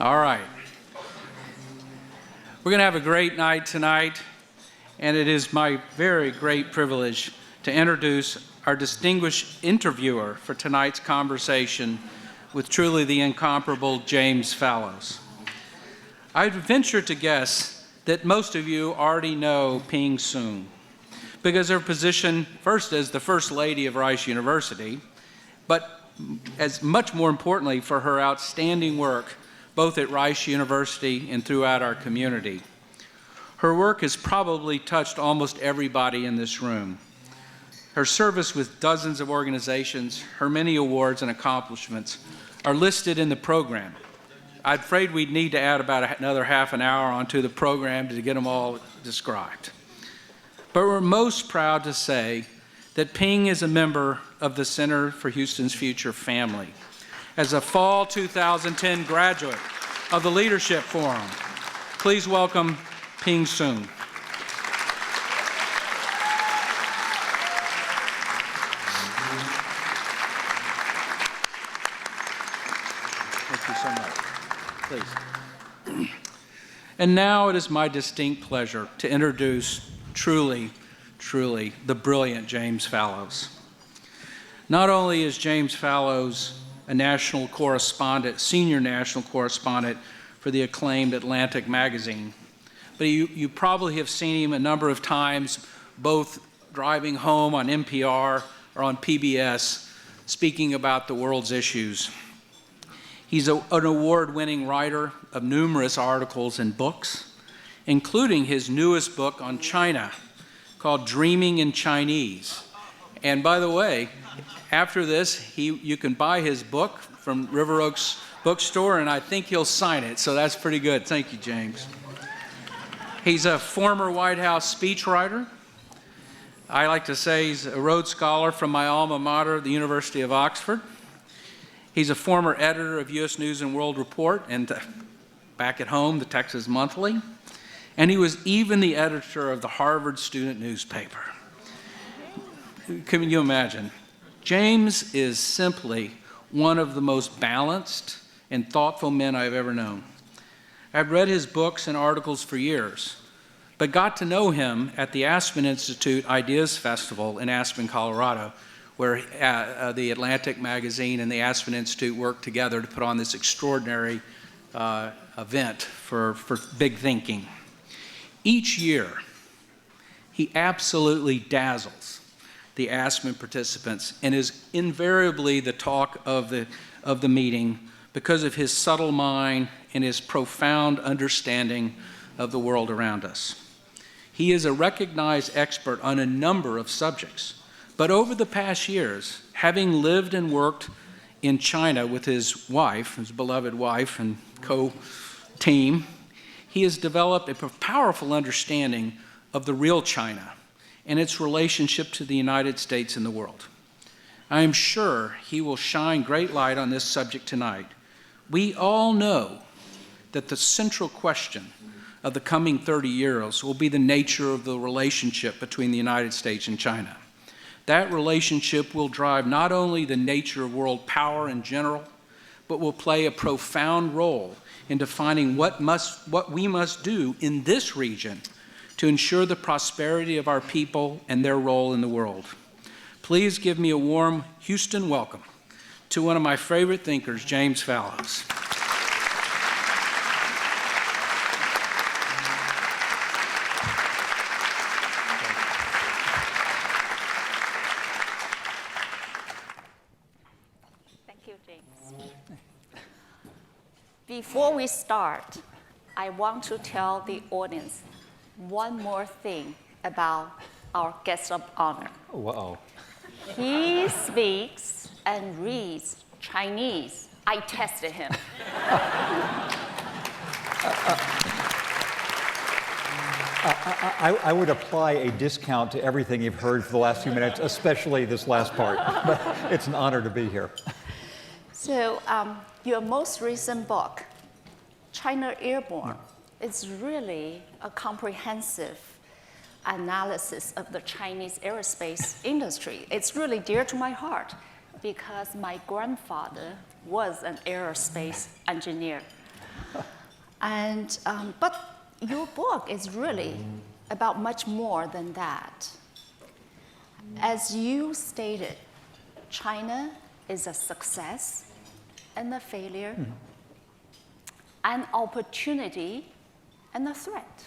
All right. We're going to have a great night tonight, and it is my very great privilege to introduce our distinguished interviewer for tonight's conversation with truly the incomparable James Fallows. I'd venture to guess that most of you already know Ping Soong because of her position first as the First Lady of Rice University, but as much more importantly for her outstanding work both at Rice University and throughout our community. Her work has probably touched almost everybody in this room. Her service with dozens of organizations, her many awards and accomplishments are listed in the program. I'm afraid we'd need to add about another half an hour onto the program to get them all described. But we're most proud to say that Ping is a member of the Center for Houston's Future family. As a fall 2010 graduate of the Leadership Forum, please welcome Ping Soong. Thank you so much. Please. And now it is my distinct pleasure to introduce truly the brilliant James Fallows. Not only is James Fallows a national correspondent, senior national correspondent for the acclaimed Atlantic magazine, but you probably have seen him a number of times, both driving home on NPR or on PBS, speaking about the world's issues. He's an award-winning writer of numerous articles and books, including his newest book on China called Dreaming in Chinese. And by the way, after this, you can buy his book from River Oaks Bookstore, and I think he'll sign it, so that's pretty good. Thank you, James. He's a former White House speechwriter. I like to say he's a Rhodes Scholar from my alma mater, the University of Oxford. He's a former editor of U.S. News and World Report, and back at home, the Texas Monthly. And he was even the editor of the Harvard student newspaper. Can you imagine? James is simply one of the most balanced and thoughtful men I've ever known. I've read his books and articles for years, but got to know him at the Aspen Institute Ideas Festival in Aspen, Colorado, where the Atlantic magazine and the Aspen Institute worked together to put on this extraordinary event for big thinking. Each year, he absolutely dazzles the Aspen participants and is invariably the talk of the meeting because of his subtle mind and his profound understanding of the world around us. He is a recognized expert on a number of subjects, but over the past years, having lived and worked in China with his wife, his beloved wife and co-team, he has developed a powerful understanding of the real China and its relationship to the United States and the world. I am sure he will shine great light on this subject tonight. We all know that the central question of the coming 30 years will be the nature of the relationship between the United States and China. That relationship will drive not only the nature of world power in general, but will play a profound role in defining what we must do in this region to ensure the prosperity of our people and their role in the world. Please give me a warm Houston welcome to one of my favorite thinkers, James Fallows. Thank you, James. Before we start, I want to tell the audience one more thing about our guest of honor. Uh-oh. He speaks and reads Chinese. I tested him. I would apply a discount to everything you've heard for the last few minutes, especially this last part. But it's an honor to be here. So your most recent book, China Airborne, is really a comprehensive analysis of the Chinese aerospace industry. It's really dear to my heart because my grandfather was an aerospace engineer. And, but your book is really about much more than that. As you stated, China is a success and a failure, an opportunity and a threat,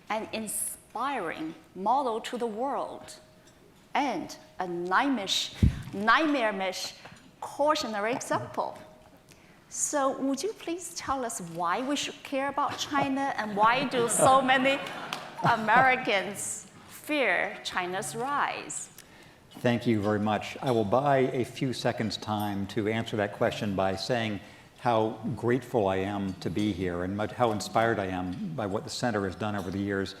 an inspiring model to the world, and a nightmarish cautionary example. So would you please tell us why we should care about China and why do so many Americans fear China's rise? Thank you very much. I will buy a few seconds' time to answer that question by saying how grateful I am to be here and how inspired I am by what the center has done over the years.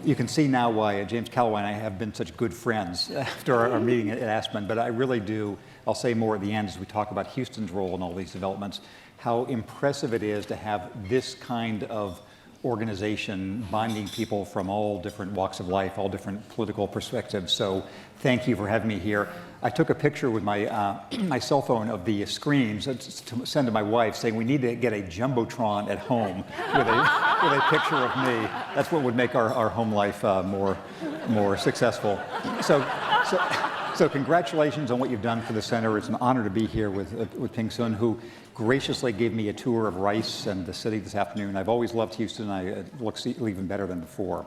You can see now why James Calloway and I have been such good friends after our meeting at Aspen, but I really do, I'll say more at the end as we talk about Houston's role in all these developments, how impressive it is to have this kind of organization binding people from all different walks of life, all different political perspectives. So thank you for having me here. I took a picture with my, my cell phone of the screens to send to my wife saying we need to get a Jumbotron at home with a picture of me. That's what would make our home life more successful. So congratulations on what you've done for the center. It's an honor to be here with Ping Sun, who graciously gave me a tour of Rice and the city this afternoon. I've always loved Houston. It looks even better than before.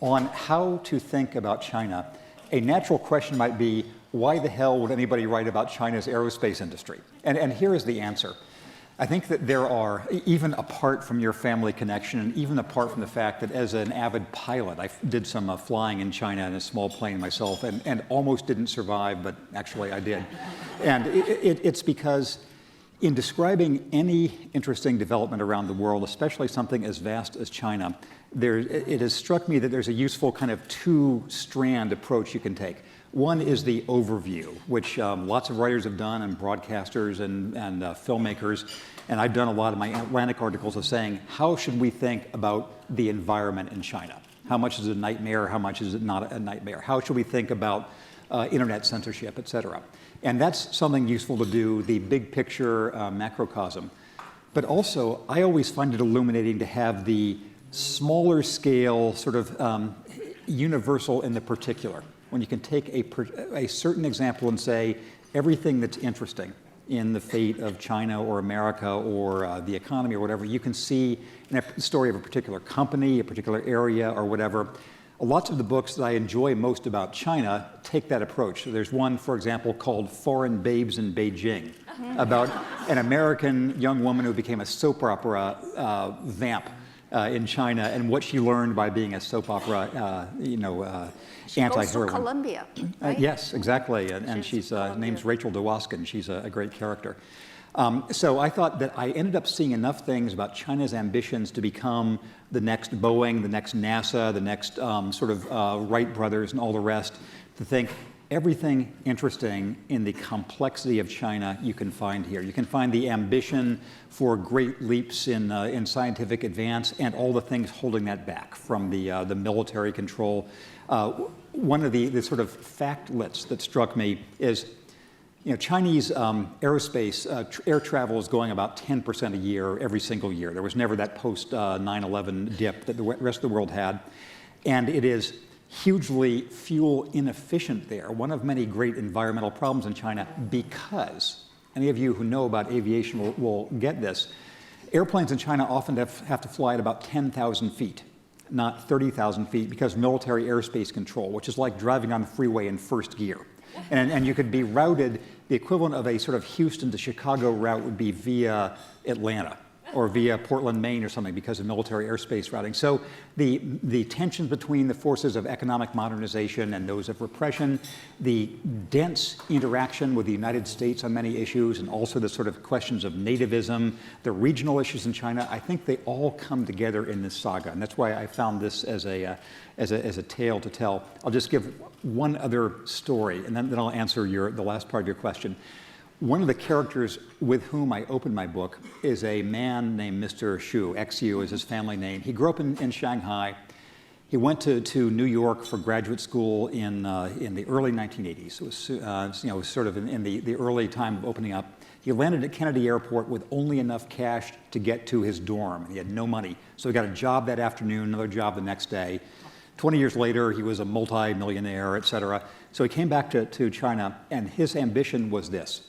On how to think about China, a natural question might be, why the hell would anybody write about China's aerospace industry? And here is the answer. I think that there are, even apart from your family connection, and even apart from the fact that as an avid pilot, I did some flying in China in a small plane myself and almost didn't survive, but actually I did. And it's because in describing any interesting development around the world, especially something as vast as China, it has struck me that there's a useful kind of two-strand approach you can take. One is the overview, which lots of writers have done, and broadcasters and filmmakers, and I've done a lot of my Atlantic articles of saying, how should we think about the environment in China? How much is it a nightmare? How much is it not a nightmare? How should we think about internet censorship, et cetera? And that's something useful to do, the big picture macrocosm. But also, I always find it illuminating to have the smaller scale, sort of universal in the particular. When you can take a certain example and say everything that's interesting in the fate of China or America or the economy or whatever, you can see in a story of a particular company, a particular area or whatever. Lots of the books that I enjoy most about China take that approach. There's one, for example, called Foreign Babes in Beijing, about an American young woman who became a soap opera vamp in China and what she learned by being a soap opera, anti-heroine. Goes to Columbia, right? Yes, exactly. And she's name's Rachel DeWaskin. She's a great character. So I thought that I ended up seeing enough things about China's ambitions to become the next Boeing, the next NASA, the next Wright brothers and all the rest, to think everything interesting in the complexity of China you can find here. You can find the ambition for great leaps in scientific advance and all the things holding that back, from the military control. One of the sort of factlets that struck me is, Chinese aerospace, air travel is going about 10% a year every single year. There was never that post 9/11 dip that the rest of the world had. And it is hugely fuel inefficient there, one of many great environmental problems in China, because, any of you who know about aviation will get this, airplanes in China often have to fly at about 10,000 feet, not 30,000 feet, because military airspace control, which is like driving on the freeway in first gear. And you could be routed, the equivalent of a sort of Houston to Chicago route would be via Atlanta or via Portland, Maine or something, because of military airspace routing. So the tension between the forces of economic modernization and those of repression, the dense interaction with the United States on many issues, and also the sort of questions of nativism, the regional issues in China, I think they all come together in this saga. And that's why I found this as a tale to tell. I'll just give one other story, and then I'll answer the last part of your question. One of the characters with whom I opened my book is a man named Mr. Xu. XU is his family name. He grew up in Shanghai. He went to New York for graduate school in the early 1980s. It was sort of in the early time of opening up. He landed at Kennedy Airport with only enough cash to get to his dorm. He had no money. So he got a job that afternoon, another job the next day. 20 years later, he was a multi-millionaire, et cetera. So he came back to China, and his ambition was this.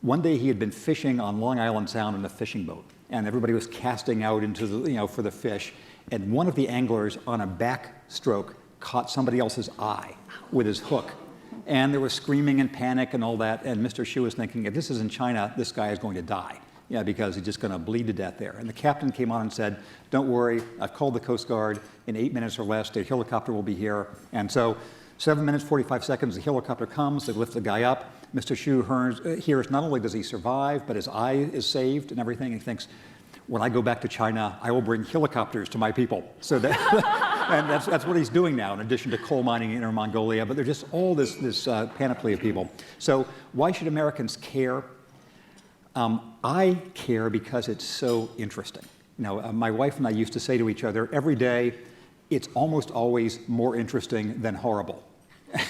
One day he had been fishing on Long Island Sound in a fishing boat, and everybody was casting out into the, for the fish, and one of the anglers on a backstroke caught somebody else's eye with his hook. And there was screaming and panic and all that, and Mr. Xu was thinking, if this is in China, this guy is going to die, because he's just going to bleed to death there. And the captain came on and said, don't worry, I've called the Coast Guard. In 8 minutes or less, the helicopter will be here. And so 7 minutes, 45 seconds, the helicopter comes, they lift the guy up. Mr. Xu hears not only does he survive, but his eye is saved and everything. He thinks, when I go back to China, I will bring helicopters to my people. So that, and that's what he's doing now, in addition to coal mining in Inner Mongolia. But there's just all this panoply of people. So why should Americans care? I care because it's so interesting. My wife and I used to say to each other every day, it's almost always more interesting than horrible.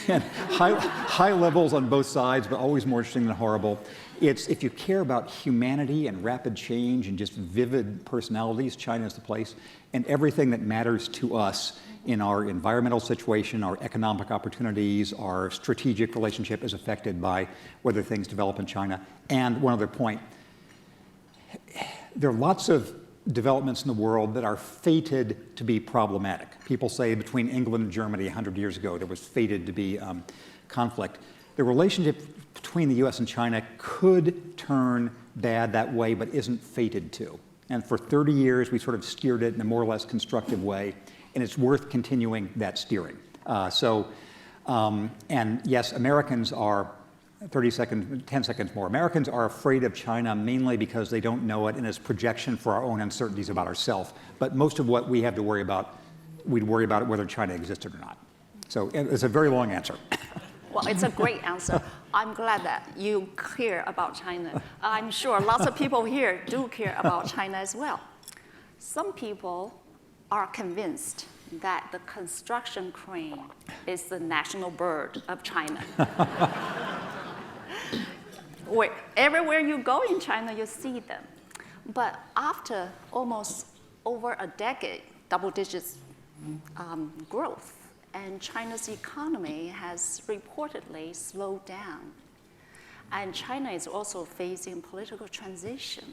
And high levels on both sides, but always more interesting than horrible. It's, if you care about humanity and rapid change and just vivid personalities, China is the place. And everything that matters to us in our environmental situation, our economic opportunities, our strategic relationship is affected by whether things develop in China. And one other point, there are lots of developments in the world that are fated to be problematic. People say between England and Germany 100 years ago, there was fated to be conflict. The relationship between the US and China could turn bad that way, but isn't fated to. And for 30 years, we sort of steered it in a more or less constructive way, and it's worth continuing that steering. And yes, Americans are 10 seconds more. Americans are afraid of China mainly because they don't know it and as projection for our own uncertainties about ourselves. But most of what we have to worry about, we'd worry about it whether China existed or not. So it's a very long answer. Well, it's a great answer. I'm glad that you care about China. I'm sure lots of people here do care about China as well. Some people are convinced that the construction crane is the national bird of China. Everywhere you go in China, you see them. But after almost over a decade, double digits growth, and China's economy has reportedly slowed down. And China is also facing political transition.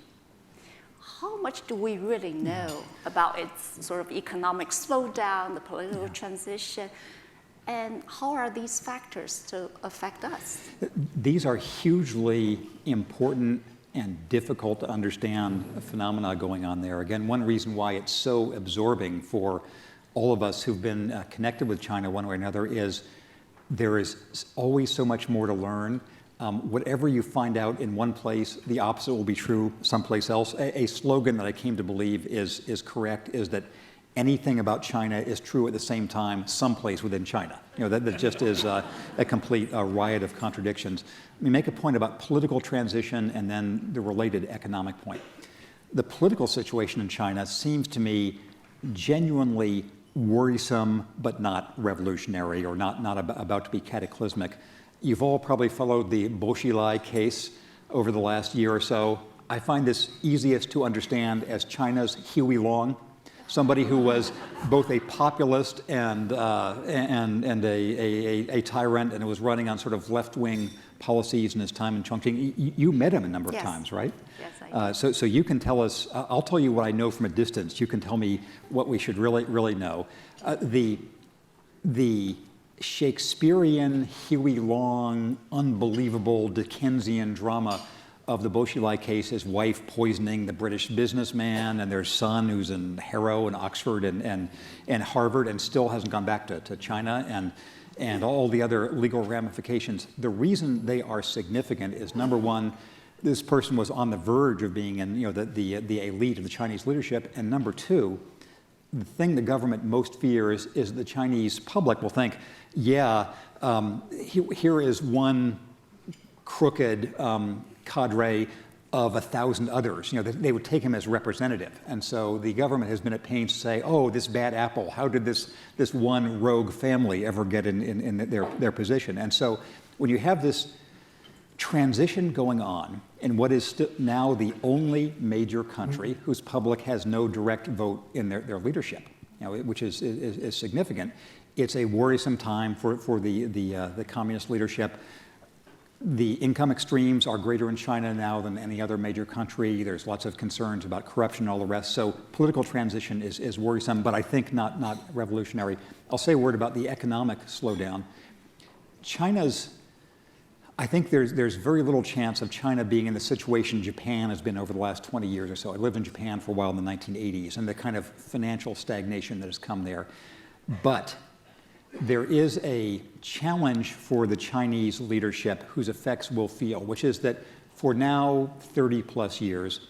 How much do we really know about its sort of economic slowdown, the political transition? And how are these factors to affect us? These are hugely important and difficult to understand phenomena going on there. Again, one reason why it's so absorbing for all of us who've been connected with China one way or another is there is always so much more to learn. Whatever you find out in one place, the opposite will be true someplace else. A slogan that I came to believe is correct is that anything about China is true at the same time someplace within China. That just is a complete riot of contradictions. Let me make a point about political transition and then the related economic point. The political situation in China seems to me genuinely worrisome, but not revolutionary or not about to be cataclysmic. You've all probably followed the Boxilai case over the last year or so. I find this easiest to understand as China's Huey Long, somebody who was both a populist and a tyrant, and was running on sort of left-wing policies in his time in Chongqing. You met him a number of times, right? Yes, I did. So you can tell us, I'll tell you what I know from a distance. You can tell me what we should really know. The Shakespearean, Huey Long, unbelievable Dickensian drama of the Boxilai case, his wife poisoning the British businessman and their son who's in Harrow and Oxford and Harvard and still hasn't gone back to China and all the other legal ramifications. The reason they are significant is, number one, this person was on the verge of being in the elite of the Chinese leadership, and number two, the thing the government most fears is the Chinese public will think, here is one crooked cadre of 1,000 others. They would take him as representative. And so the government has been at pains to say, oh, this bad apple, how did this one rogue family ever get in their position? And so when you have this transition going on in what is now the only major country whose public has no direct vote in their leadership, which is significant. It's a worrisome time for the communist leadership. The income extremes are greater in China now than any other major country. There's lots of concerns about corruption and all the rest. So political transition is worrisome, but I think not revolutionary. I'll say a word about the economic slowdown. I think there's very little chance of China being in the situation Japan has been over the last 20 years or so. I lived in Japan for a while in the 1980s, and the kind of financial stagnation that has come there. But there is a challenge for the Chinese leadership whose effects we'll feel, which is that for now 30 plus years,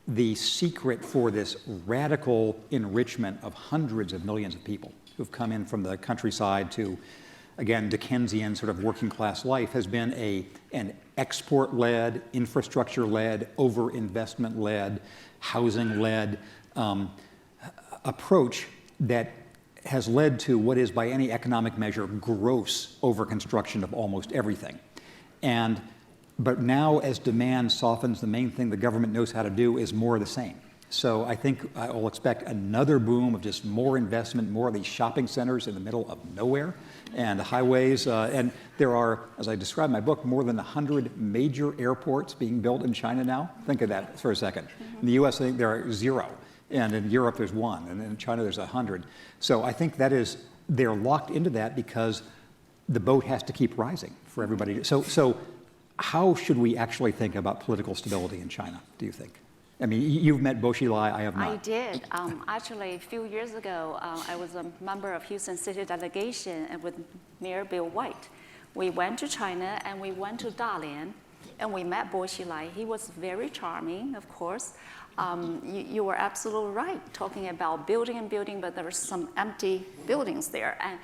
the secret for this radical enrichment of hundreds of millions of people who've come in from the countryside to, again, Dickensian sort of working class life has been an export-led, infrastructure-led, over-investment-led, housing-led approach that has led to what is, by any economic measure, gross overconstruction of almost everything. But now, as demand softens, the main thing the government knows how to do is more of the same. So I think I'll expect another boom of just more investment, more of these shopping centers in the middle of nowhere, and highways. And there are, as I describe in my book, more than 100 major airports being built in China now. Think of that for a second. In the US, I think there are 0. And in Europe, there's 1, and in China, there's 100. So I think they're locked into that because the boat has to keep rising for everybody. So how should we actually think about political stability in China, do you think? I mean, you've met Bo Xilai, I have not. I did. Actually, a few years ago, I was a member of Houston City delegation with Mayor Bill White. We went to China, and we went to Dalian, and we met Bo Xilai. He was very charming, of course. You were absolutely right, talking about building, but there were some empty buildings there. And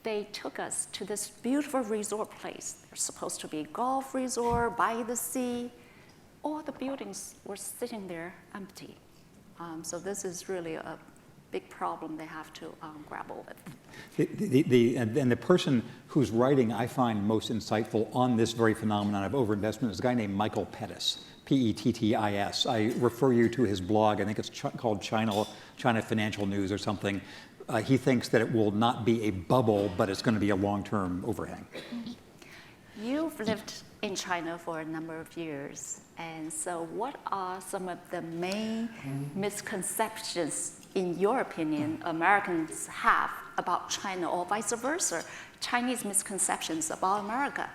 they took us to this beautiful resort place. There's supposed to be a golf resort by the sea. All the buildings were sitting there empty. So this is really a big problem they have to grapple with. And the person whose writing I find most insightful on this very phenomenon of overinvestment is a guy named Michael Pettis. Pettis. I refer you to his blog. I think it's called China Financial News or something. He thinks that it will not be a bubble, but it's going to be a long-term overhang. You've lived in China for a number of years, and so what are some of the main misconceptions, in your opinion, Americans have about China, or vice versa, Chinese misconceptions about America?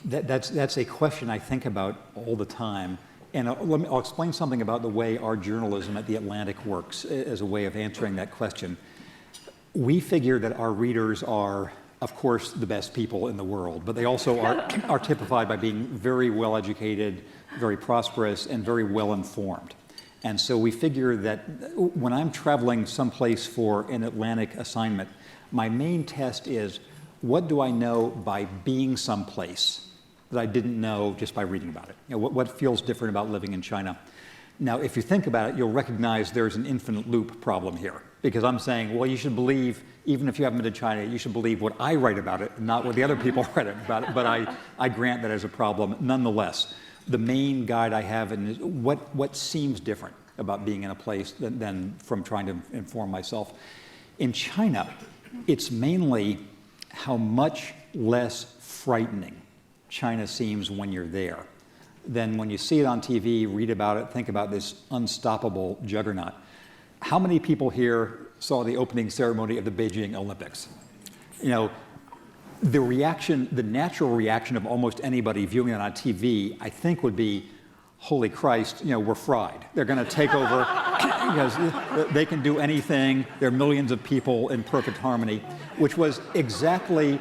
That's a question I think about all the time. And I'll explain something about the way our journalism at The Atlantic works as a way of answering that question. We figure that our readers are, of course, the best people in the world, but they also are typified by being very well educated, very prosperous, and very well informed. And so we figure that when I'm traveling someplace for an Atlantic assignment, my main test is, what do I know by being someplace that I didn't know just by reading about it? What feels different about living in China? Now, if you think about it, you'll recognize there's an infinite loop problem here, because I'm saying, well, you should believe, even if you haven't been to China, you should believe what I write about it, not what the other people write about it. But I grant that as a problem. Nonetheless, the main guide I have is what seems different about being in a place than from trying to inform myself. In China, it's mainly how much less frightening China seems when you're there than when you see it on TV, read about it, think about this unstoppable juggernaut. How many people here saw the opening ceremony of the Beijing Olympics? The reaction, the natural reaction of almost anybody viewing it on TV, I think would be, holy Christ, we're fried. They're going to take over because they can do anything. There are millions of people in perfect harmony, which was exactly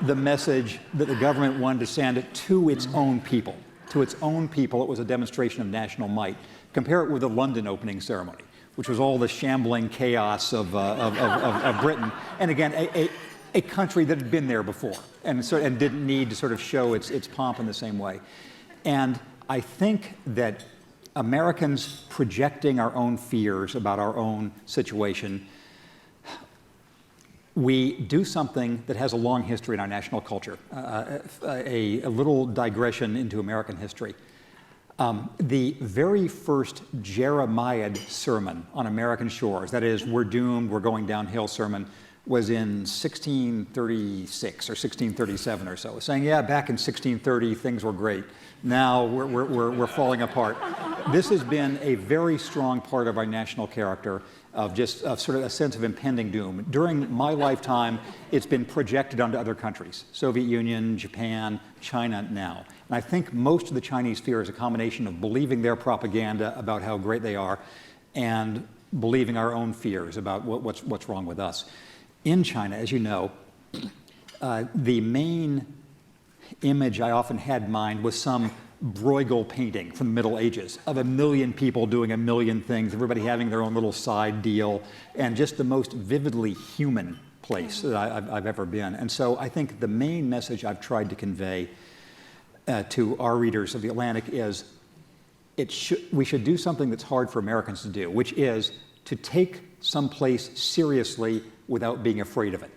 the message that the government wanted to send to its own people. To its own people, it was a demonstration of national might. Compare it with the London opening ceremony, which was all the shambling chaos of Britain. And again, a country that had been there before and didn't need to sort of show its pomp in the same way. And I think that Americans projecting our own fears about our own situation, we do something that has a long history in our national culture, a little digression into American history. The very first Jeremiad sermon on American shores, that is, we're doomed, we're going downhill sermon, was in 1636 or 1637 or so, saying, yeah, back in 1630, things were great. Now we're falling apart. This has been a very strong part of our national character of just sort of a sense of impending doom. During my lifetime, it's been projected onto other countries, Soviet Union, Japan, China now. And I think most of the Chinese fear is a combination of believing their propaganda about how great they are and believing our own fears about what's wrong with us. In China, as you know, the main image I often had in mind was some Bruegel painting from the Middle Ages of a million people doing a million things, everybody having their own little side deal, and just the most vividly human place that I've ever been. And so I think the main message I've tried to convey to our readers of The Atlantic is we should do something that's hard for Americans to do, which is to take some place seriously without being afraid of it.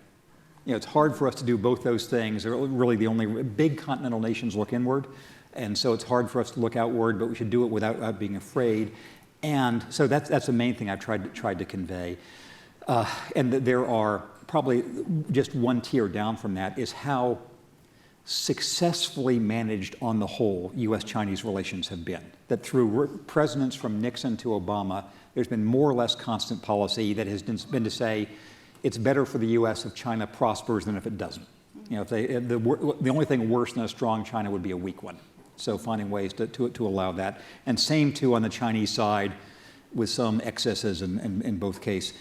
You know, it's hard for us to do both those things. Really, the only big continental nations look inward, and so it's hard for us to look outward, but we should do it without being afraid. And so that's the main thing I've tried to convey. And there are probably just one tier down from that is how successfully managed on the whole U.S.-Chinese relations have been. That through presidents from Nixon to Obama, there's been more or less constant policy that has been to say, it's better for the U.S. if China prospers than if it doesn't. You know, the only thing worse than a strong China would be a weak one. So finding ways to allow that. And same too on the Chinese side with some excesses in both cases.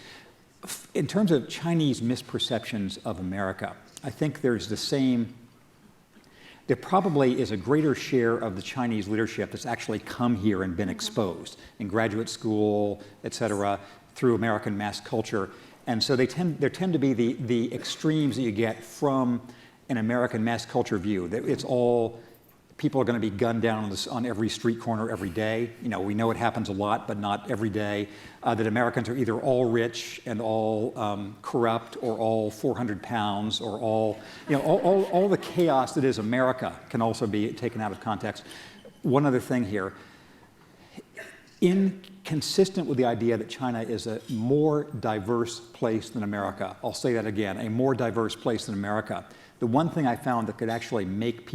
In terms of Chinese misperceptions of America, I think there probably is a greater share of the Chinese leadership that's actually come here and been exposed in graduate school, et cetera, through American mass culture. And so there tend to be the extremes that you get from an American mass culture view. That it's all, people are going to be gunned down on every street corner every day. You know, we know it happens a lot, but not every day. That Americans are either all rich and all corrupt, or all 400 pounds, or all, you know, all the chaos that is America can also be taken out of context. One other thing here. Consistent with the idea that China is a more diverse place than America, I'll say that again, a more diverse place than America. The one thing I found that could actually make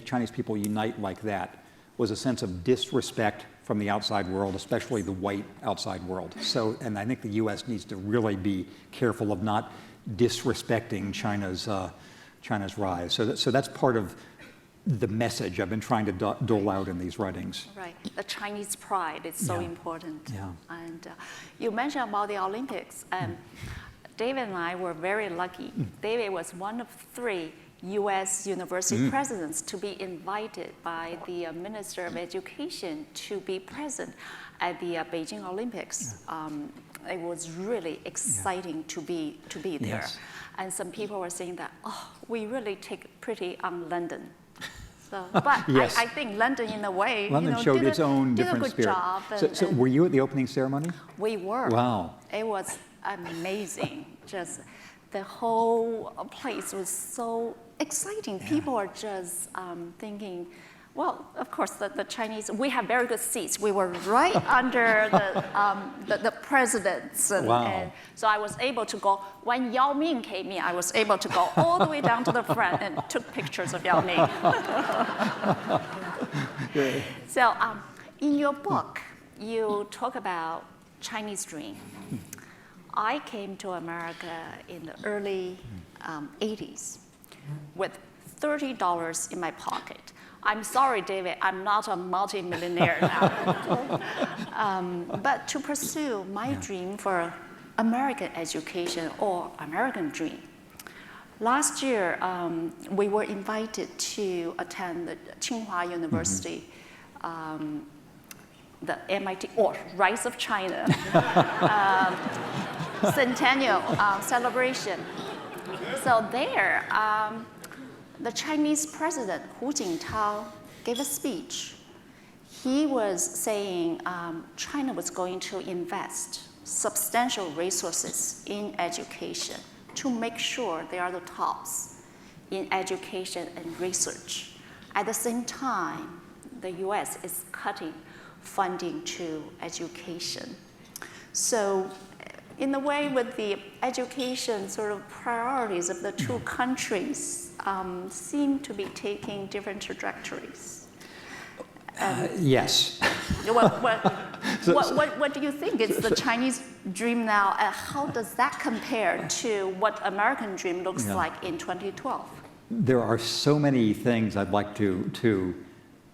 Chinese people unite like that was a sense of disrespect from the outside world, especially the white outside world. So, and I think the U.S. needs to really be careful of not disrespecting China's rise. So that's part of the message I've been trying to dole out in these writings. Right, the Chinese pride is so important. Yeah. And you mentioned about the Olympics, and David and I were very lucky. David was one of 3 U.S. university presidents to be invited by the Minister of Education to be present at the Beijing Olympics. It was really exciting to be there. Yes. And some people were saying that, oh, we really take pity on London. So, but yes. I think London, in a way, London showed its own did different a good spirit. job. So were you at the opening ceremony? We were. Wow. It was amazing. Just the whole place was so exciting. Yeah. People are just thinking, well, of course, the Chinese, we have very good seats. We were right under the presidents. And so I was able to go, when Yao Ming came in, I was able to go all the way down to the front and took pictures of Yao Ming. So in your book, you talk about Chinese dream. I came to America in the early 80s with $30 in my pocket. I'm sorry, David, I'm not a multi-millionaire now. But to pursue my dream for American education or American dream. Last year, we were invited to attend the Tsinghua University, the MIT, or Rise of China centennial celebration. So there, the Chinese president, Hu Jintao, gave a speech. He was saying China was going to invest substantial resources in education to make sure they are the tops in education and research. At the same time, the US is cutting funding to education. So in a way, with the education sort of priorities of the two countries seem to be taking different trajectories. Yes. What do you think is the Chinese dream now, and how does that compare to what American dream looks like in 2012? There are so many things I'd like to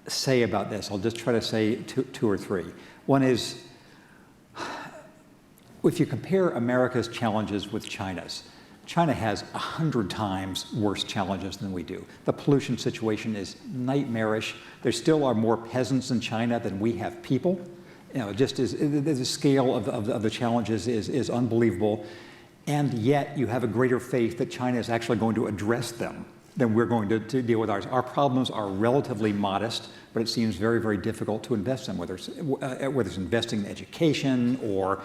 say about this. I'll just try to say two or three. One is, if you compare America's challenges with China's, China has 100 times worse challenges than we do. The pollution situation is nightmarish. There still are more peasants in China than we have people. You know, just the scale of the challenges is unbelievable. And yet you have a greater faith that China is actually going to address them than we're going to deal with ours. Our problems are relatively modest, but it seems very, very difficult to invest in, whether it's investing in education or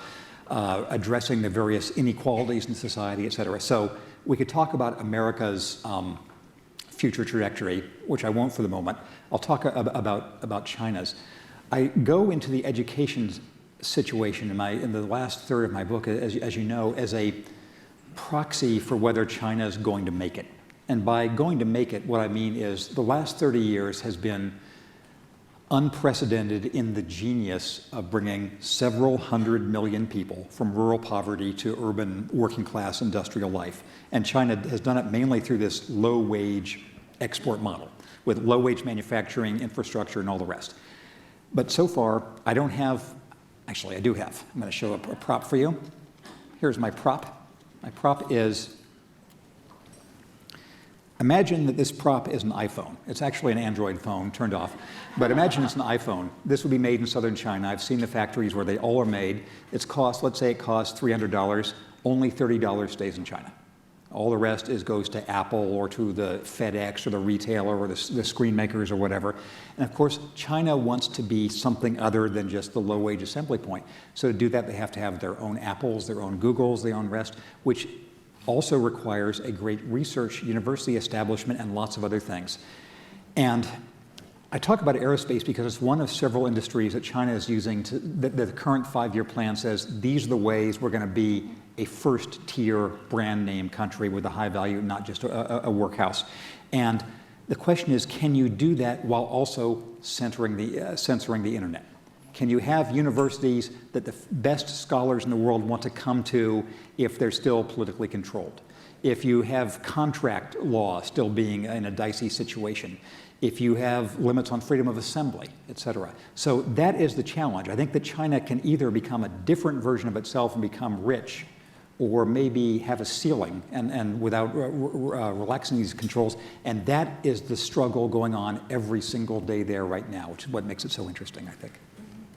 addressing the various inequalities in society, et cetera. So we could talk about America's future trajectory, which I won't for the moment. I'll talk about China's. I go into the education situation in the last third of my book, as you know, as a proxy for whether China is going to make it. And by going to make it, what I mean is the last 30 years has been unprecedented in the genius of bringing several 100 million people from rural poverty to urban working class industrial life. And China has done it mainly through this low-wage export model with low-wage manufacturing, infrastructure, and all the rest. But so far, I don't have, actually I do have. I'm going to show a prop for you. Here's my prop. My prop is, imagine that this prop is an iPhone. It's actually an Android phone turned off, but imagine it's an iPhone. This would be made in southern China. I've seen the factories where they all are made. Let's say it costs $300. Only $30 stays in China. All the rest goes to Apple or to the FedEx or the retailer or the screen makers or whatever. And of course, China wants to be something other than just the low-wage assembly point. So to do that, they have to have their own Apples, their own Googles, their own rest, which also requires a great research university establishment and lots of other things. And I talk about aerospace because it's one of several industries that China is using that the current 5-year plan says these are the ways we're going to be a first-tier brand name country with a high value, not just a workhouse. And the question is, can you do that while also censoring the internet? Can you have universities that the best scholars in the world want to come to if they're still politically controlled? If you have contract law still being in a dicey situation? If you have limits on freedom of assembly, et cetera. So that is the challenge. I think that China can either become a different version of itself and become rich, or maybe have a ceiling and without relaxing these controls. And that is the struggle going on every single day there right now, which is what makes it so interesting, I think.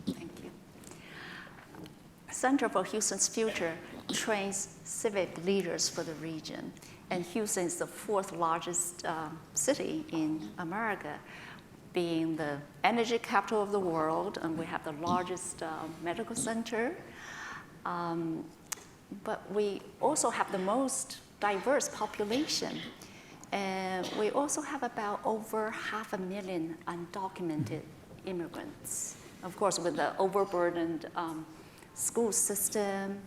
Thank you. Center for Houston's Future trains civic leaders for the region. And Houston is the 4th largest city in America, being the energy capital of the world, and we have the largest medical center. But we also have the most diverse population. And we also have about over 500,000 undocumented immigrants. Of course, with the overburdened school system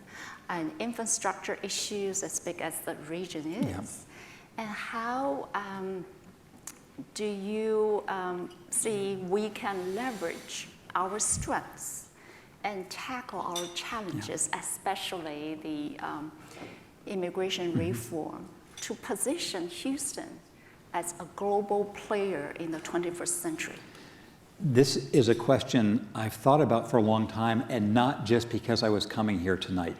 and infrastructure issues as big as the region is. Yeah. And how do you see we can leverage our strengths and tackle our challenges, especially the immigration reform, to position Houston as a global player in the 21st century? This is a question I've thought about for a long time, and not just because I was coming here tonight.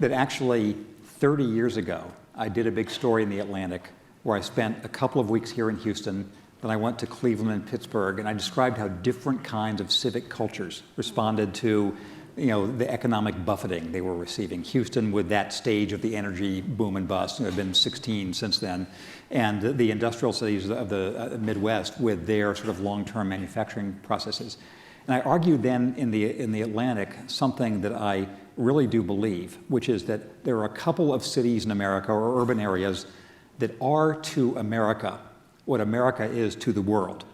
That actually 30 years ago, I did a big story in the Atlantic where I spent a couple of weeks here in Houston, then I went to Cleveland and Pittsburgh, and I described how different kinds of civic cultures responded to the economic buffeting they were receiving. Houston with that stage of the energy boom and bust, there have been 16 since then, and the industrial cities of the Midwest with their sort of long-term manufacturing processes. And I argued then in the Atlantic something that I really do believe, which is that there are a couple of cities in America or urban areas that are to America what America is to the world.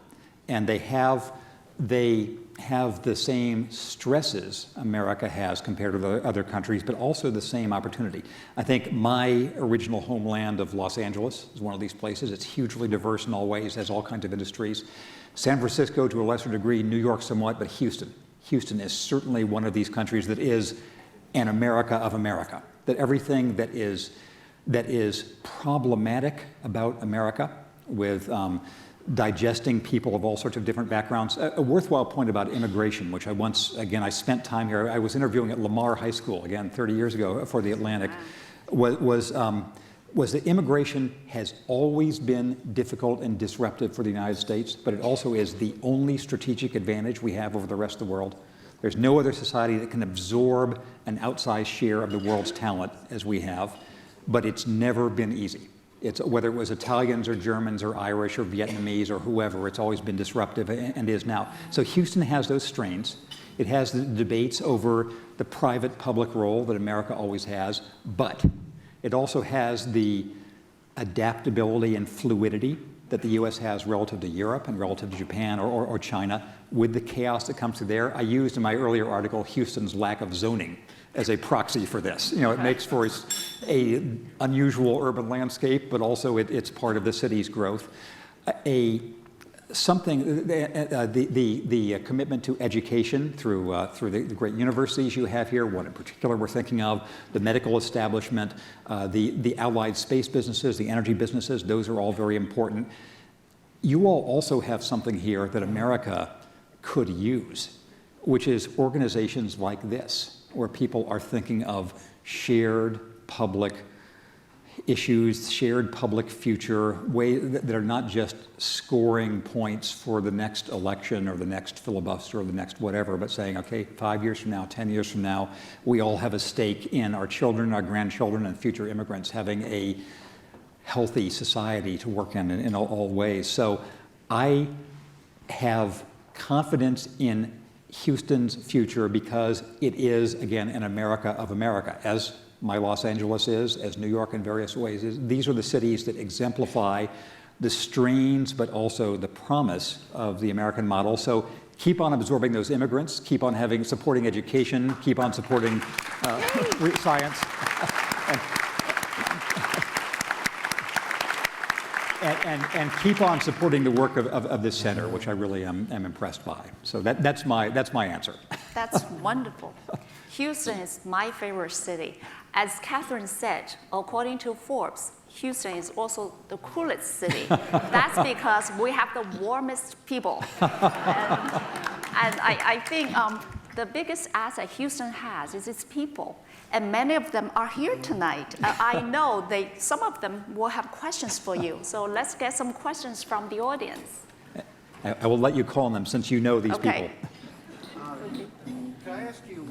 And they have the same stresses America has compared to the other countries, but also the same opportunity. I think my original homeland of Los Angeles is one of these places. It's hugely diverse in all ways, has all kinds of industries. San Francisco to a lesser degree, New York somewhat, but Houston. Houston is certainly one of these countries that is an America of America, that everything that is problematic about America with digesting people of all sorts of different backgrounds. A worthwhile point about immigration, which I spent time here. I was interviewing at Lamar High School, again, 30 years ago for the Atlantic, was that immigration has always been difficult and disruptive for the United States, but it also is the only strategic advantage we have over the rest of the world. There's no other society that can absorb an outsized share of the world's talent as we have, but it's never been easy. Whether it was Italians or Germans or Irish or Vietnamese or whoever, it's always been disruptive and is now. So Houston has those strains. It has the debates over the private-public role that America always has, but it also has the adaptability and fluidity that the U.S. has relative to Europe and relative to Japan or China with the chaos that comes through there. I used in my earlier article Houston's lack of zoning as a proxy for this. It makes for a unusual urban landscape, but also it's part of the city's growth. The commitment to education through the great universities you have here, one in particular we're thinking of, the medical establishment, the allied space businesses, the energy businesses, those are all very important. You all also have something here that America could use, which is organizations like this, where people are thinking of shared public issues, shared public future, ways that are not just scoring points for the next election or the next filibuster or the next whatever, but saying, okay, 5 years from now, 10 years from now, we all have a stake in our children, our grandchildren, and future immigrants having a healthy society to work in all ways. So I have confidence in Houston's future because it is, again, an America of America, as my Los Angeles is, as New York in various ways is. These are the cities that exemplify the strains, but also the promise of the American model. So keep on absorbing those immigrants, keep on supporting education, keep on supporting science. And keep on supporting the work of this center, which I really am impressed by. So that's my answer. That's wonderful. Houston is my favorite city. As Catherine said, according to Forbes, Houston is also the coolest city. That's because we have the warmest people. And I think the biggest asset Houston has is its people. And many of them are here tonight. I know some of them will have questions for you. So let's get some questions from the audience. I will let you call on them since you know these people. Can I ask you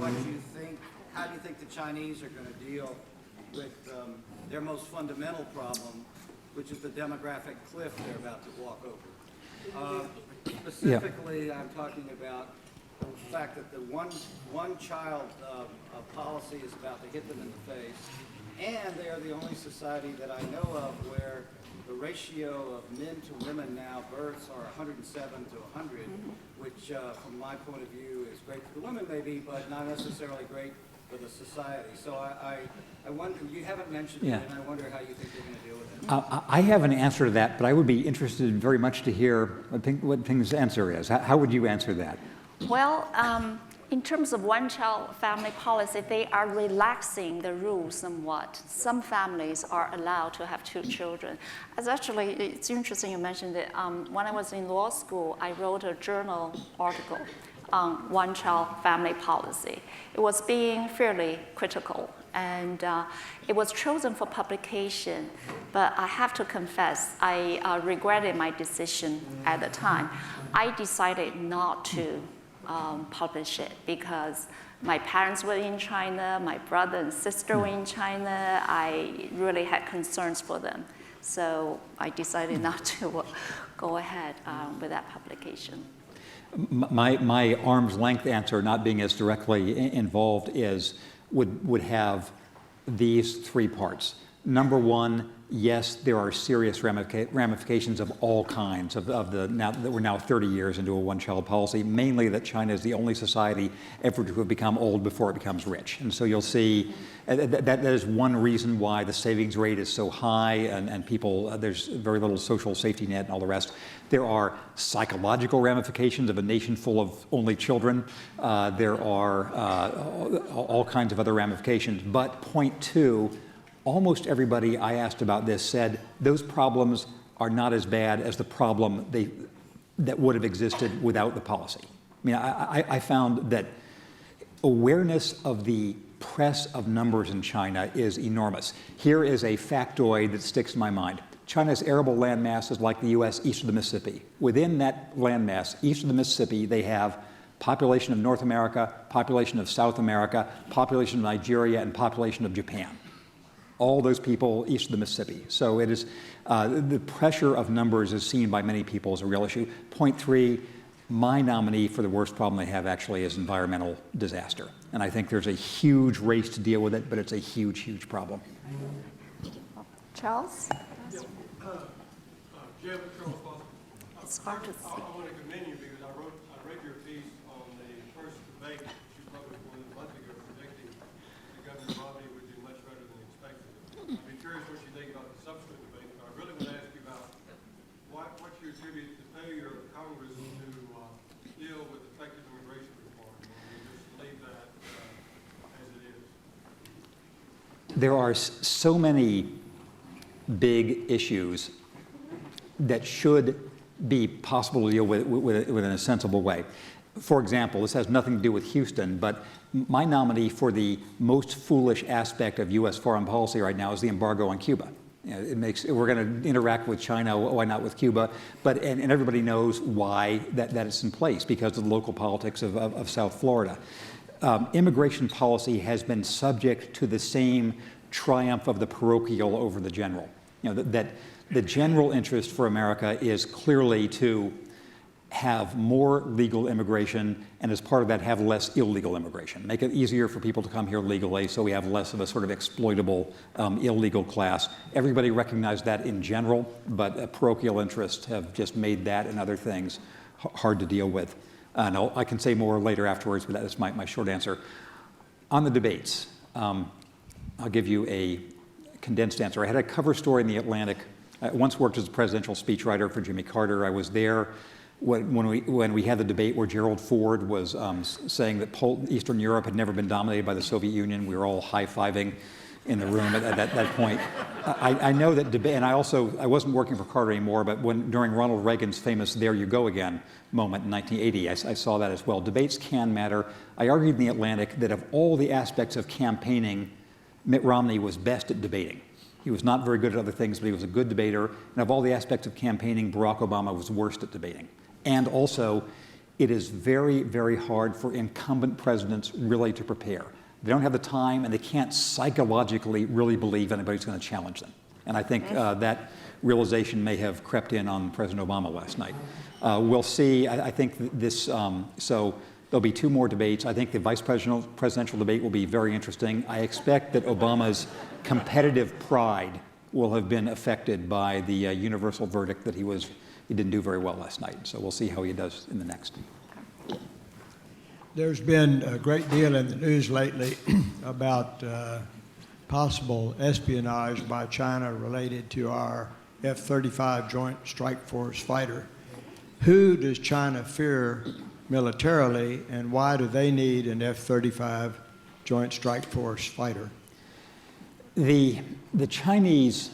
how do you think the Chinese are going to deal with their most fundamental problem, which is the demographic cliff they're about to walk over? Specifically, I'm talking about the fact that the one-child policy is about to hit them in the face, and they are the only society that I know of where the ratio of men to women now, births are 107 to 100, which from my point of view is great for the women maybe, but not necessarily great for the society. So I wonder, you haven't mentioned it, and I wonder how you think they're going to deal with it. I have an answer to that, but I would be interested very much to hear what Ping's answer is. How would you answer that? Well, in terms of one-child family policy, they are relaxing the rules somewhat. Some families are allowed to have 2 children. It's interesting you mentioned it. When I was in law school, I wrote a journal article on one-child family policy. It was being fairly critical, and it was chosen for publication. But I have to confess, I regretted my decision at the time. I decided not to publish it because my parents were in China, my brother and sister were in China. I really had concerns for them. So I decided not to go ahead with that publication. My arm's length answer, not being as directly involved, would have these three parts. Number one, yes, there are serious ramifications of all kinds now that we're now 30 years into a one-child policy, mainly that China is the only society ever to have become old before it becomes rich. And so you'll see that is one reason why the savings rate is so high and people, there's very little social safety net and all the rest. There are psychological ramifications of a nation full of only children. There are all kinds of other ramifications. But point two, almost everybody I asked about this said those problems are not as bad as the problem that would have existed without the policy. I mean, I found that awareness of the press of numbers in China is enormous. Here is a factoid that sticks in my mind. China's arable landmass is like the U.S. east of the Mississippi. Within that landmass, east of the Mississippi, they have population of North America, population of South America, population of Nigeria, and population of Japan. All those people east of the Mississippi. So it is, the pressure of numbers is seen by many people as a real issue. Point three, my nominee for the worst problem they have actually is environmental disaster. And I think there's a huge race to deal with it, but it's a huge, huge problem. Charles? Jim, Charles Foster. It's hard to see. I want to commend you because I read your piece on the first debate that you published more than a month ago predicting that Governor Romney would do much better than expected. I'd be curious what you think about the subsequent debate, but I really want to ask you about what you attribute the failure of Congress to deal with effective immigration reform, or you just leave that as it is. There are so many big issues that should be possible to deal with in a sensible way. For example, this has nothing to do with Houston, but my nominee for the most foolish aspect of U.S. foreign policy right now is the embargo on Cuba. You know, we're going to interact with China, why not with Cuba? But and everybody knows why that it's in place, because of the local politics of South Florida. Immigration policy has been subject to the same triumph of the parochial over the general. You know, that the general interest for America is clearly to have more legal immigration, and as part of that, have less illegal immigration. Make it easier for people to come here legally so we have less of a sort of exploitable illegal class. Everybody recognized that in general, but parochial interests have just made that and other things hard to deal with. And I can say more later afterwards, but that is my short answer. On the debates, I'll give you a condensed answer. I had a cover story in The Atlantic. I once worked as a presidential speechwriter for Jimmy Carter. I was there when we had the debate where Gerald Ford was saying that Eastern Europe had never been dominated by the Soviet Union. We were all high-fiving in the room at that point. I know that debate, and I wasn't working for Carter anymore, but during Ronald Reagan's famous "There You Go Again" moment in 1980, I saw that as well. Debates can matter. I argued in The Atlantic that of all the aspects of campaigning, Mitt Romney was best at debating. He was not very good at other things, but he was a good debater. And of all the aspects of campaigning, Barack Obama was worst at debating. And also, it is very, very hard for incumbent presidents really to prepare. They don't have the time, and they can't psychologically really believe anybody's going to challenge them. And I think that realization may have crept in on President Obama last night. We'll see. I think this, so there'll be two more debates. I think the vice presidential debate will be very interesting. I expect that Obama's competitive pride will have been affected by the universal verdict that he didn't do very well last night. So we'll see how he does in the next. There's been a great deal in the news lately about possible espionage by China related to our F-35 Joint Strike Force fighter. Who does China fear militarily, and why do they need an F-35 Joint Strike Force fighter? The Chinese,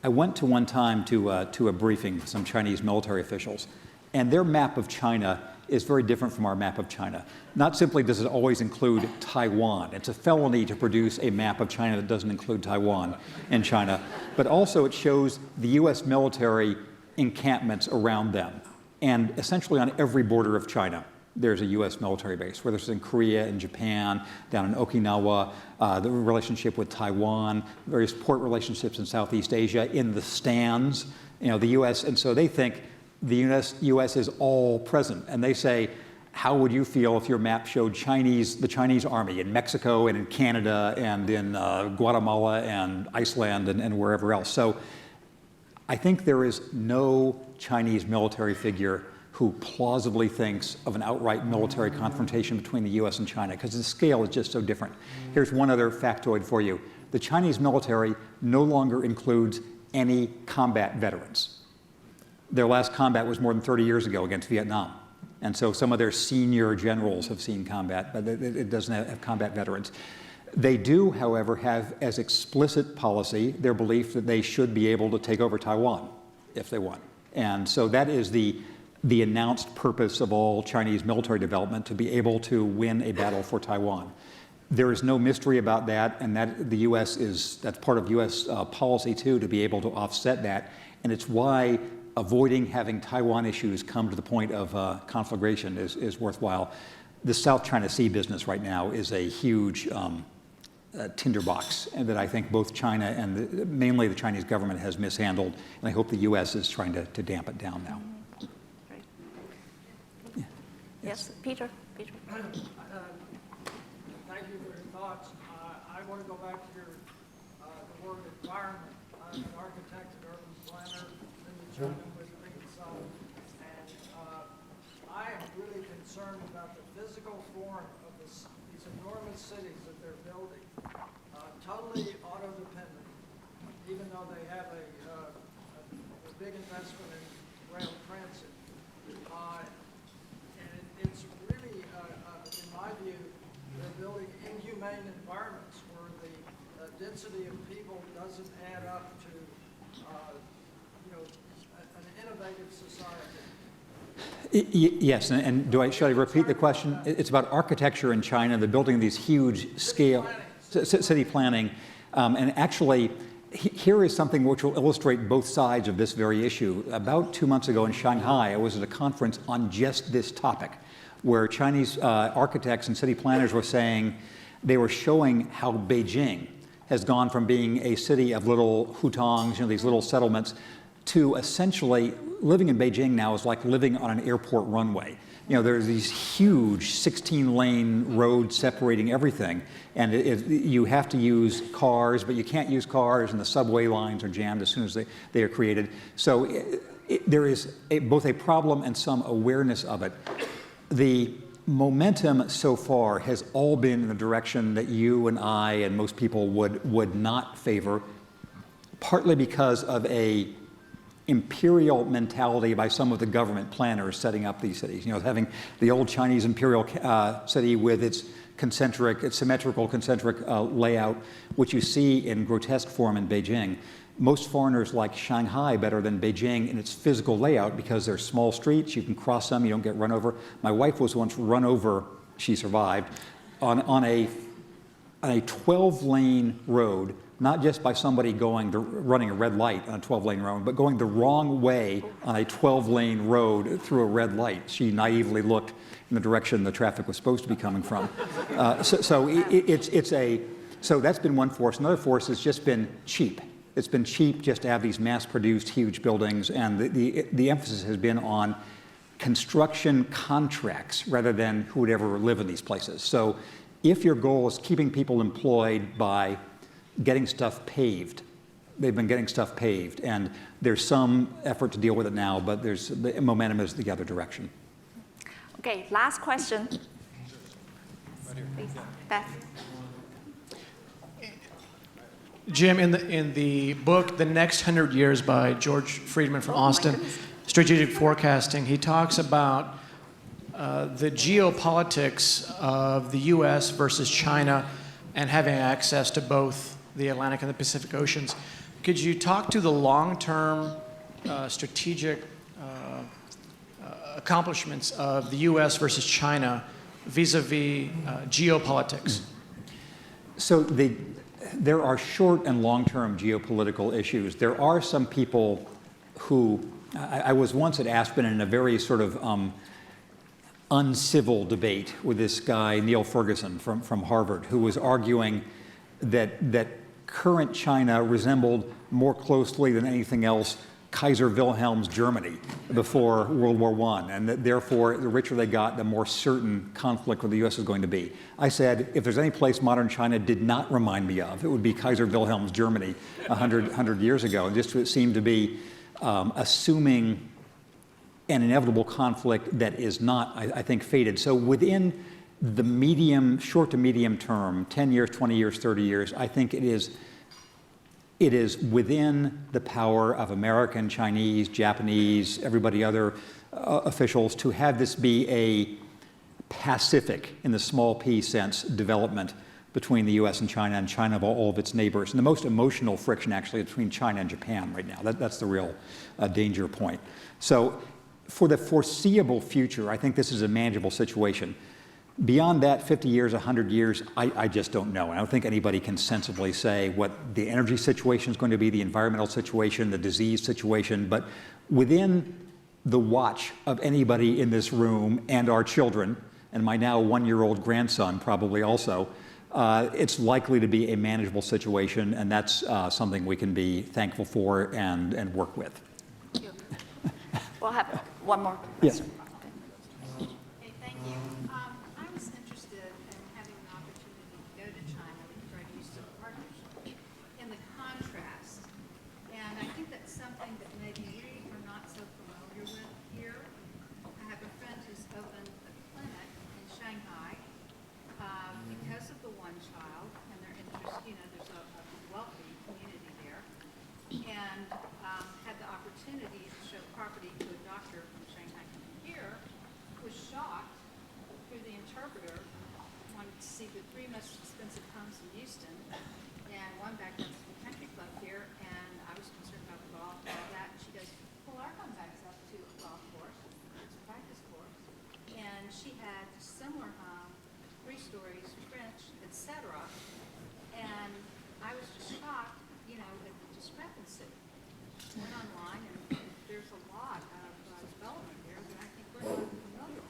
I went to one time to a briefing with some Chinese military officials, and their map of China is very different from our map of China. Not simply does it always include Taiwan. It's a felony to produce a map of China that doesn't include Taiwan in China, but also it shows the U.S. military encampments around them. And essentially on every border of China, there's a U.S. military base, whether it's in Korea, in Japan, down in Okinawa, the relationship with Taiwan, various port relationships in Southeast Asia, in the stands, the U.S. And so they think the U.S. is all present. And they say, how would you feel if your map showed the Chinese army in Mexico and in Canada and in Guatemala and Iceland and wherever else? So I think there is no Chinese military figure who plausibly thinks of an outright military confrontation between the U.S. and China, because the scale is just so different. Here's one other factoid for you. The Chinese military no longer includes any combat veterans. Their last combat was more than 30 years ago against Vietnam. And so some of their senior generals have seen combat, but it doesn't have combat veterans. They do, however, have as explicit policy their belief that they should be able to take over Taiwan if they want. And so that is the announced purpose of all Chinese military development, to be able to win a battle for Taiwan. There is no mystery about that, and that that's part of U.S. Policy too, to be able to offset that. And it's why avoiding having Taiwan issues come to the point of conflagration is worthwhile. The South China Sea business right now is a huge tinderbox, and that I think both China and mainly the Chinese government has mishandled, and I hope the U.S. is trying to damp it down now. Great. Yeah. Yes, Peter. Thank you for your thoughts. I want to go back to the word environment. I'm an architect and urban planner in China with Ingersoll, and I am really concerned about the physical form of these enormous cities that they're building, totally auto-dependent, even though they have a big investment in rail transit. And it's really, in my view, they're building inhumane environments where the density of people doesn't add up to, an innovative society. Yes, and should I repeat the question? It's about architecture in China. They're building these huge scale city planning, and actually, here is something which will illustrate both sides of this very issue. About 2 months ago in Shanghai, I was at a conference on just this topic, where Chinese architects and city planners were saying, they were showing how Beijing has gone from being a city of little hutongs, these little settlements, to essentially living in Beijing now is like living on an airport runway. There's these huge 16-lane roads separating everything, and you have to use cars, but you can't use cars, and the subway lines are jammed as soon as they are created. So there is both a problem and some awareness of it. The momentum so far has all been in the direction that you and I and most people would not favor, partly because of a imperial mentality by some of the government planners setting up these cities. Having the old Chinese imperial city with its symmetrical concentric layout, which you see in grotesque form in Beijing. Most foreigners like Shanghai better than Beijing in its physical layout because they're small streets, you can cross them, you don't get run over. My wife was once run over, she survived, on a 12-lane road, not just by somebody running a red light on a 12-lane road, but going the wrong way on a 12-lane road through a red light. She naively looked in the direction the traffic was supposed to be coming from. So that's been one force. Another force has just been cheap. It's been cheap just to have these mass-produced huge buildings, and the emphasis has been on construction contracts rather than who would ever live in these places. So if your goal is keeping people employed by getting stuff paved, they've been getting stuff paved, and there's some effort to deal with it now, but the momentum is the other direction. Okay, last question. Please, Beth. Jim, in the book, The Next 100 Years by George Friedman from Austin, Strategic Forecasting, he talks about the geopolitics of the U.S. versus China and having access to both the Atlantic and the Pacific Oceans. Could you talk to the long-term strategic accomplishments of the U.S. versus China vis-a-vis geopolitics? So there are short and long-term geopolitical issues. There are some people who, I was once at Aspen in a very sort of uncivil debate with this guy, Neil Ferguson from Harvard, who was arguing that current China resembled more closely than anything else Kaiser Wilhelm's Germany before World War I, and that therefore the richer they got, the more certain conflict with the U.S. is going to be. I said, if there's any place modern China did not remind me of, it would be Kaiser Wilhelm's Germany 100 years ago. And just it seemed to be assuming an inevitable conflict that is not, I think, fated. So within the short to medium term, 10 years, 20 years, 30 years, I think it is within the power of American, Chinese, Japanese, everybody other officials to have this be a pacific, in the small p sense, development between the U.S. and China of all of its neighbors. And the most emotional friction, actually, between China and Japan right now. That's the real danger point. So for the foreseeable future, I think this is a manageable situation. Beyond that, 50 years, 100 years, I just don't know. I don't think anybody can sensibly say what the energy situation is going to be, the environmental situation, the disease situation, but within the watch of anybody in this room and our children, and my now 1-year-old grandson probably also, it's likely to be a manageable situation, and that's something we can be thankful for and work with. We'll have one more. Yes. Hey, thank you. I was interested in having an opportunity to go to China for a use of partnership in the contrast. And I think that's something that maybe we are not so familiar with here. I have a friend who's opened a clinic in Shanghai because of the one child and their interest, there's a wealthy community there. And had the opportunity to show property to a doctor from Shanghai here, was shocked through the interpreter, wanted to see the 3 most expensive homes in Houston, and one back up to the country club here, and I was concerned about the golf and all that. And she goes, well, our home backs up to a golf course, it's a practice course, and she had a similar home, 3 stories, French, etc. And I was just shocked, at the discrepancy. Went online, and there's a lot of development there that I think we're not familiar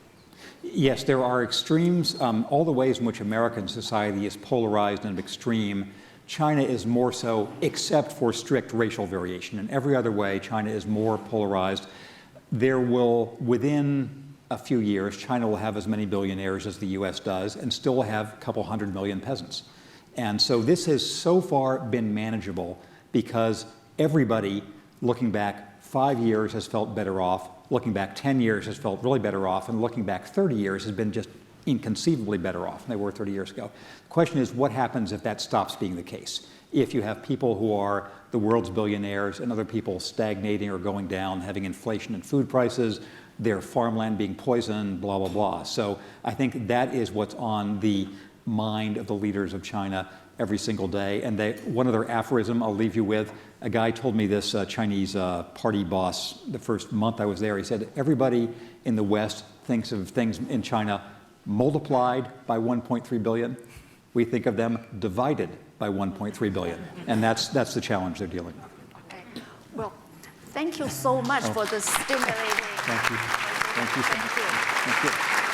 with. Yes, there are extremes. All the ways in which American society is polarized and extreme, China is more so, except for strict racial variation. In every other way, China is more polarized. There will, within a few years, China will have as many billionaires as the U.S. does and still have a couple 100 million peasants. And so this has so far been manageable because everybody, looking back 5 years, has felt better off. Looking back 10 years has felt really better off. And looking back 30 years has been just inconceivably better off than they were 30 years ago. The question is, what happens if that stops being the case? If you have people who are the world's billionaires and other people stagnating or going down, having inflation in food prices, their farmland being poisoned, blah, blah, blah. So I think that is what's on the mind of the leaders of China every single day. And one other aphorism I'll leave you with, a guy told me this, Chinese party boss, the first month I was there, he said, everybody in the West thinks of things in China multiplied by 1.3 billion. We think of them divided by 1.3 billion. And that's the challenge they're dealing with. Okay. Well, thank you so much for the stimulating. Thank you. Thank you. Thank you. Thank you.